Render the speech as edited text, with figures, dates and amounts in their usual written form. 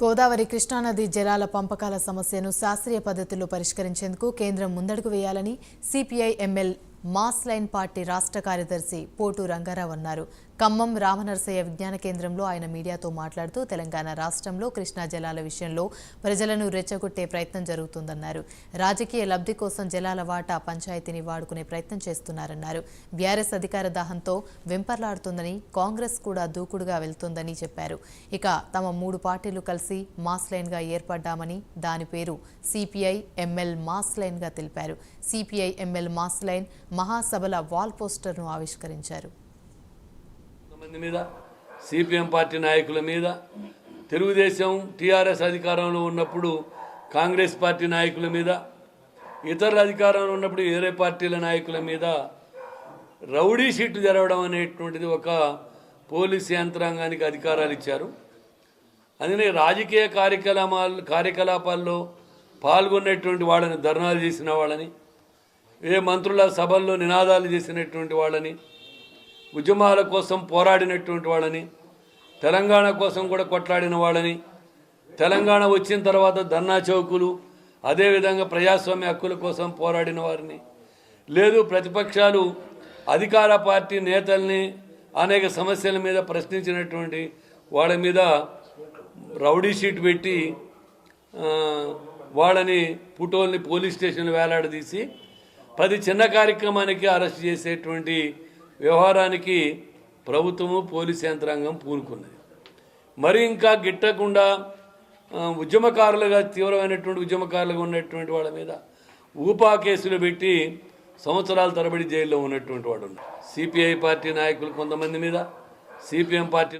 గోదావరి కృష్ణానది జలాల పంపకాల సమస్యను శాస్త్రీయ పద్ధతిలో పరిష్కరించేందుకు కేంద్రం ముందడుగు వేయాలని CPI ML mass line party రాష్ట్ర కార్యదర్శి పోటు రంగారావు అన్నారు. ఖమ్మం రామనరసయ్య విజ్ఞాన కేంద్రంలో ఆయన మీడియాతో మాట్లాడుతూ తెలంగాణ రాష్ట్రంలో కృష్ణా జలాల విషయంలో ప్రజలను రెచ్చగొట్టే ప్రయత్నం జరుగుతుందన్నారు. రాజకీయ లబ్ధి కోసం జలాల వాటా పంచాయతీని వాడుకునే ప్రయత్నం చేస్తున్నారన్నారు. బీఆర్ఎస్ అధికార దాహంతో వెంపర్లాడుతుందని, కాంగ్రెస్ కూడా దూకుడుగా వెళ్తోందని చెప్పారు. ఇక తమ 3 పార్టీలు కలిసి మాస్ లైన్గా ఏర్పడ్డామని, దాని పేరు సిపిఐ ఎంఎల్ మాస్ లైన్గా తెలిపారు. సిపిఐ ఎంఎల్ మాస్ లైన్ మహాసభల వాల్ పోస్టర్ను ఆవిష్కరించారు. మంది మీద, సిపిఎం పార్టీ నాయకుల మీద, తెలుగుదేశం టీఆర్ఎస్ అధికారంలో ఉన్నప్పుడు కాంగ్రెస్ పార్టీ నాయకుల మీద, ఇతరుల అధికారంలో ఉన్నప్పుడు వేరే పార్టీల నాయకుల మీద రౌడీ షీట్లు జరగడం అనేటువంటిది ఒక పోలీసు యంత్రాంగానికి అధికారాలు ఇచ్చారు. అందుకని రాజకీయ కార్యకలాపాల్లో పాల్గొన్నటువంటి వాళ్ళని, ధర్నాలు చేసిన వాళ్ళని, మంత్రుల సభల్లో నినాదాలు చేసినటువంటి వాళ్ళని, ఉద్యమాల కోసం పోరాడినటువంటి వాళ్ళని, తెలంగాణ కోసం కూడా కొట్లాడిన వాళ్ళని, తెలంగాణ వచ్చిన తర్వాత ధర్నా చౌకులు, అదేవిధంగా ప్రజాస్వామ్య హక్కుల కోసం పోరాడిన వారిని, లేదు ప్రతిపక్షాలు అధికార పార్టీ నేతల్ని అనేక సమస్యల మీద ప్రశ్నించినటువంటి వాళ్ళ మీద రౌడీ షీట్ పెట్టి వాళ్ళని ఫోటోల్ని పోలీస్ స్టేషన్లు వేలాడదీసి 10 చిన్న కార్యక్రమానికి అరెస్ట్ చేసేటువంటి వ్యవహారానికి ప్రభుత్వము, పోలీసు యంత్రాంగం పూనుకున్నది. మరి ఇంకా గిట్టకుండా ఉద్యమకారులుగా, తీవ్రమైనటువంటి ఉద్యమకారులుగా ఉన్నటువంటి వాళ్ళ మీద ఊపా కేసులు పెట్టి సంవత్సరాల తరబడి జైల్లో ఉన్నటువంటి వాడు. సిపిఐ పార్టీ నాయకులు కొంతమంది మీద, సిపిఎం పార్టీ